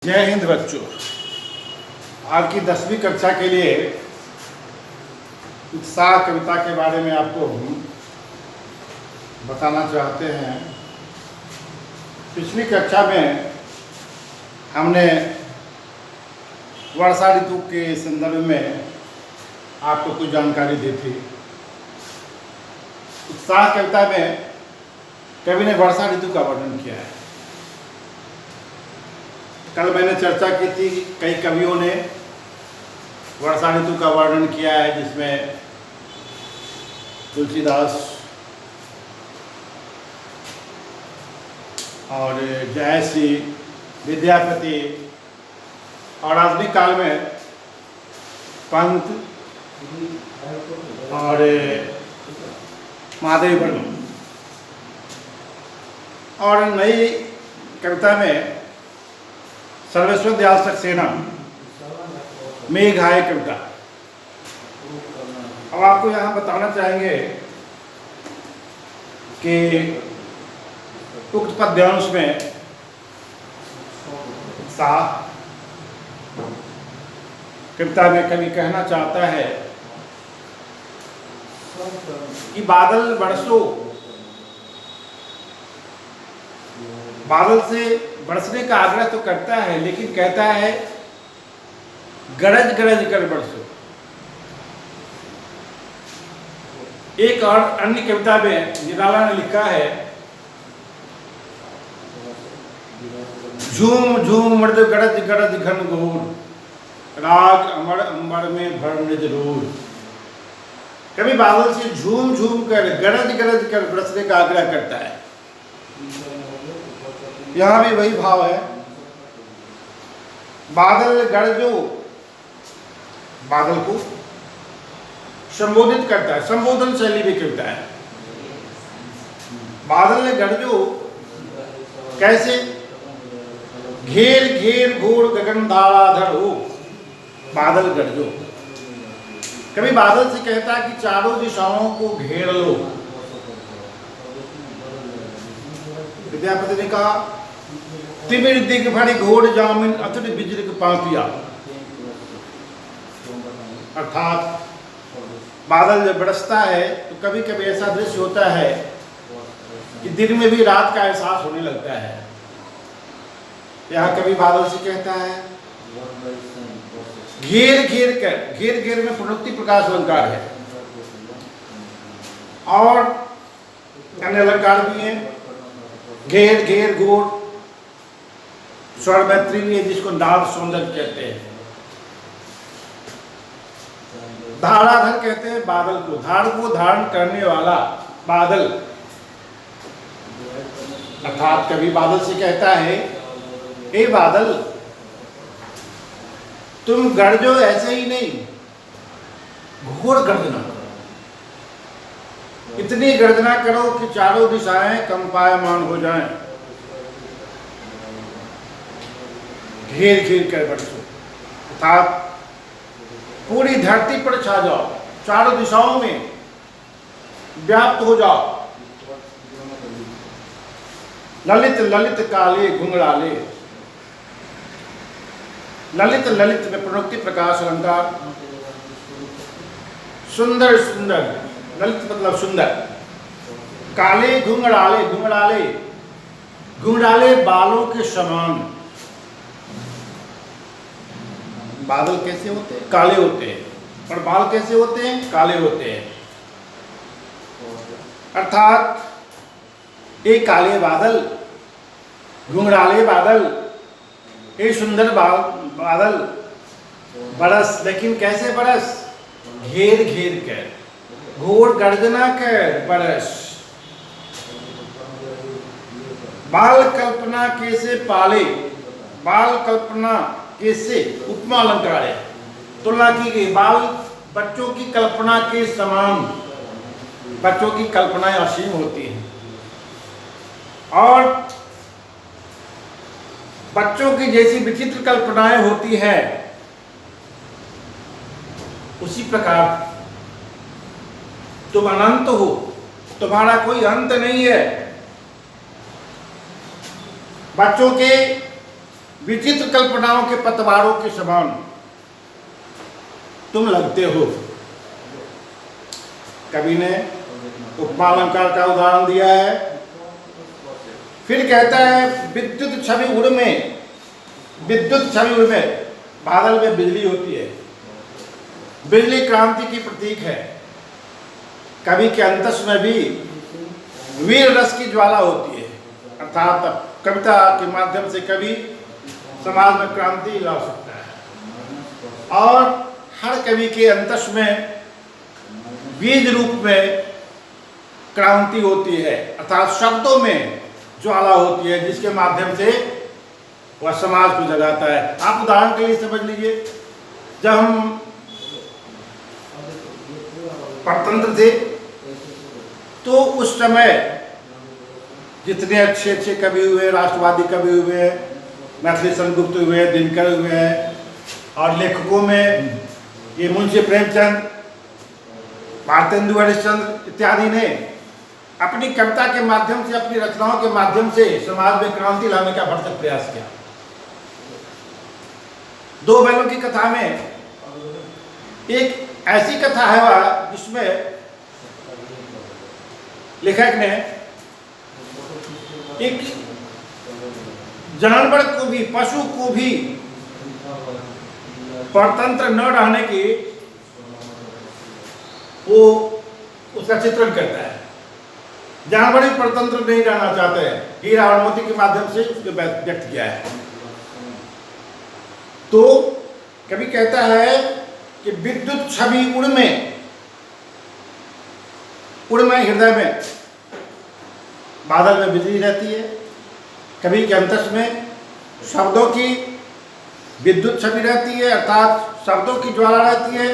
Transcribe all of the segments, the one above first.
जय हिंद बच्चों। आज की 10वीं कक्षा के लिए उत्साह कविता के बारे में आपको बताना चाहते हैं। पिछली कक्षा में हमने वर्षा ऋतु के संदर्भ में आपको कुछ जानकारी दी थी। उत्साह कविता में कवि ने वर्षा ऋतु का वर्णन किया है। कल मैंने चर्चा की थी, कई कवियों ने वर्षा ऋतु का वर्णन किया है, जिसमें तुलसीदास और जयश्री, विद्यापति और आधुनिक काल में पंत और महादेव वर्मा, और नई कविता में सर्वेश्वर दयाल सक्सेना मेघ आए कविता। अब आपको यहाँ बताना चाहेंगे कि उक्त पद्यांश में उत्साह कविता में कवि कहना चाहता है कि बादल बरसो, बादल से बरसने का आग्रह तो करता है, लेकिन कहता है गरज गरज कर बरसो। एक और अन्य कविता में निराला ने लिखा है, झूम झूम मृद गरज गरज घन घोर, राग अमर अंबर में भर निज रोर। कभी बादल से झूम झूम कर गरज गरज कर बरसने का आग्रह करता है। यहाँ भी वही भाव है। बादल गरजो, बादल को संबोधित करता है, संबोधन शैली भी करता है। बादल गरजो कैसे? घेर घेर घोर गगन धाराधर हो, बादल गरजो। कभी बादल से कहता है कि चारों दिशाओं को घेर लो। विद्यापति ने कहा, तिमिर दिग भरी घोर जामिन अतुल बिजलिक पापिया। अर्थात बादल जब बरसता है तो कभी कभी ऐसा दृश्य होता है कि दिन में भी रात का एहसास होने लगता है। यहाँ कभी बादल से कहता है घेर घेर कर, घेर घेर में पुनरुक्ति प्रकाश अलंकार है और अन्य अलंकार भी हैं। घेर घेर घोर स्वर मैत्री भी है, जिसको नाद सौंदर्य कहते हैं। धाराधर कहते हैं बादल को, धार को धारण करने वाला बादल। अर्थात कभी बादल से कहता है, ए बादल तुम गरजो ऐसे ही नहीं, घोर गर्जना करो, इतनी गर्जना करो कि चारों दिशाएं कंपायमान हो जाएं। घेर घेर कर बरसो, अर्थात पूरी धरती पर छा जाओ, चारों दिशाओं में व्याप्त हो जाओ। ललित ललित काले घुंघराले, ललित ललित में प्रणुक्ति प्रकाश अलंकार। सुंदर सुंदर, ललित मतलब सुंदर। काले घुंघराले, घुंघराले घुंघराले बालों के समान। बादल कैसे होते हैं? काले होते हैं। और बाल कैसे होते हैं? काले होते हैं। अर्थात एक काले बादल, घुंघराले बादल, एक सुंदर बादल बरस, लेकिन कैसे बरस? घेर घेर कर, घोर गर्जना कर बरस। बाल कल्पना कैसे पाले, बाल कल्पना कैसे उपमा अलंकार है, तुलना की गई। बाल बच्चों की कल्पना के समान, बच्चों की कल्पनाएं असीम होती हैं और बच्चों की जैसी विचित्र कल्पनाएं होती है, उसी प्रकार तुम अनंत हो, तुम्हारा कोई अंत नहीं है। बच्चों के विचित्र कल्पनाओं के पतवारों के समान तुम लगते हो। कवि ने उपमा अलंकार का उदाहरण दिया है। फिर कहता है विद्युत छवि उड़ में, विद्युत छवि उड़ में, बादल में बिजली होती है। बिजली क्रांति की प्रतीक है। कवि के अंतस में भी वीर रस की ज्वाला होती है, अर्थात कविता के माध्यम से कवि समाज में क्रांति ला सकता है। और हर कवि के अंतस में बीज रूप में क्रांति होती है, अर्थात शब्दों में ज्वाला होती है, जिसके माध्यम से वह समाज को जगाता है। आप उदाहरण के लिए समझ लीजिए, जब हम परतंत्र थे तो उस समय जितने अच्छे अच्छे कवि हुए, राष्ट्रवादी कवि हुए, मैथिली सेनगुप्त हुए, दिनकर हुए, और लेखकों में ये मुंशी प्रेमचंद, भारतेंदु हरिश्चंद्र इत्यादि ने अपनी कविता के माध्यम से, अपनी रचनाओं के माध्यम से समाज में क्रांति लाने का भरसक प्रयास किया। दो बैलों की कथा में एक ऐसी कथा है वह जिसमें लेखक ने एक जानवर को भी, पशु को भी परतंत्र न रहने की वो उसका चित्रण करता है। जानवर भी परतंत्र नहीं रहना चाहते हैं, हीरा और मोती के माध्यम से उसको व्यक्त किया है। तो कवि कहता है कि विद्युत छवि उड़ में, उड़ में हृदय में, बादल में बिजली रहती है। कवि के अंतस में शब्दों की विद्युत छवि रहती है, अर्थात शब्दों की ज्वाला रहती है।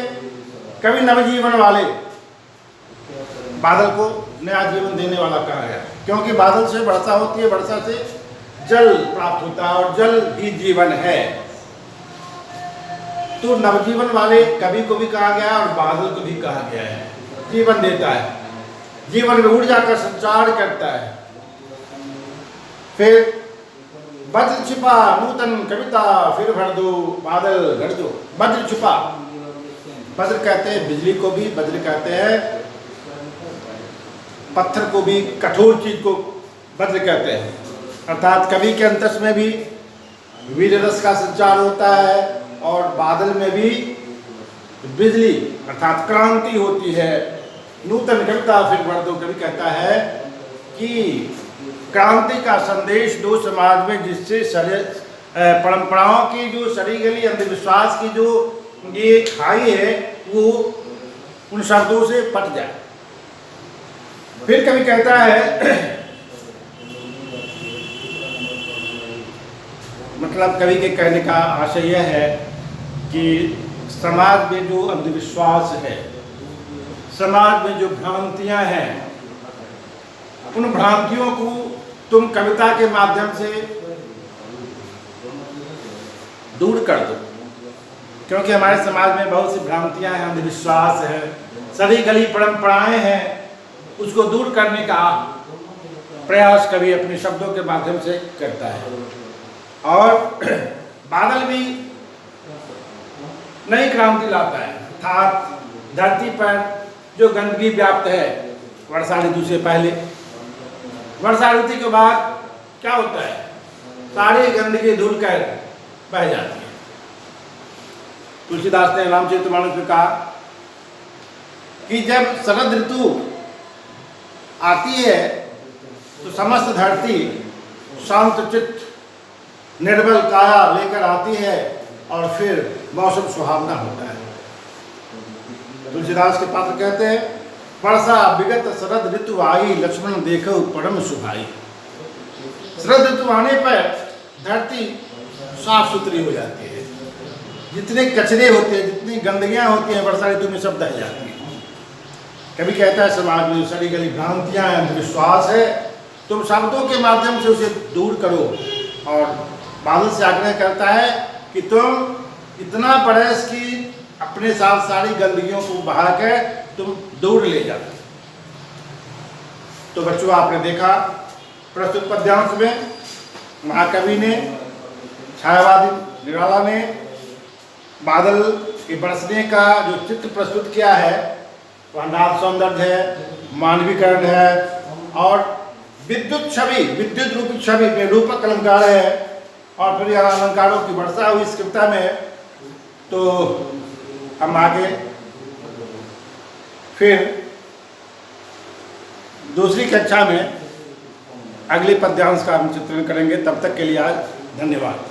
कवि नवजीवन वाले, बादल को नया जीवन देने वाला कहा गया, क्योंकि बादल से वर्षा होती है, वर्षा से जल प्राप्त होता है और जल ही जीवन है। तो नवजीवन वाले कवि को भी कहा गया और बादल को भी कहा गया है। जीवन देता है, जीवन में ऊर्जा का संचार करता है। फिर वज्र छिपा नूतन कविता, फिर भर दो बादल भर दो। वज्र छिपा, वज्र कहते हैं बिजली को भी, वज्र कहते हैं पत्थर को भी, कठोर चीज को वज्र कहते हैं। अर्थात कवि के अंतस में भी वीर रस का संचार होता है और बादल में भी बिजली अर्थात क्रांति होती है। नूतन कविता फिर भर दो, कवि कहता है कि क्रांति का संदेश दो समाज में, जिससे परंपराओं की जो सड़ी गली अंधविश्वास की जो ये खाई है वो उन शब्दों से पट जाए। फिर कवि कहता है मतलब कवि के कहने का आशय यह है कि समाज में जो अंधविश्वास है, समाज में जो भ्रांतियां हैं, उन भ्रांतियों को तुम कविता के माध्यम से दूर कर दो, क्योंकि हमारे समाज में बहुत सी भ्रांतियां हैं, अंधविश्वास है, सड़ी गली परंपराएं हैं। उसको दूर करने का प्रयास कवि अपने शब्दों के माध्यम से करता है। और बादल भी नई क्रांति लाता है, अर्थात धरती पर जो गंदगी व्याप्त है वर्षा ऋतु से पहले, वर्षा ऋतु के बाद क्या होता है, सारी गंदगी धुल कर बह जाती है। तुलसीदास ने रामचरितमानस में कहा कि जब शरद ऋतु आती है तो समस्त धरती शांत चित्त निर्बल काया लेकर आती है और फिर मौसम सुहावना होता है। तुलसीदास के पात्र कहते हैं, वर्षा विगत शरद ऋतु आई, लक्ष्मण देखो परम सुभाई। शरद ऋतु आने पर धरती साफ सुथरी हो जाती है, जितने कचरे होते हैं, जितनी गंदगियां होती हैं वर्षा ऋतु में सब दह जाती हैं। कभी कहता है समाज में सड़ी गली भ्रांतियां हैं, अंधविश्वास है, तुम शब्दों के माध्यम से उसे दूर करो। और बादल से आग्रह करता है कि तुम इतना प्रयास की अपने साथ सारी गंदगियों को बहाकर तुम दूर ले जाओ। तो बच्चों, आपने देखा प्रस्तुत पद्यांश में महाकवि ने छायावादी निराला ने बादल के बरसने का जो चित्र प्रस्तुत किया है वह नाद सौंदर्य है, मानवीकरण है और विद्युत छवि, विद्युत रूपी छवि में रूपक अलंकार है और फिर यह अलंकारों की वर्षा हुई इस कविता में। तो हम आगे फिर दूसरी कक्षा में अगले पद्यांश का हम चित्रण करेंगे। तब तक के लिए आज धन्यवाद।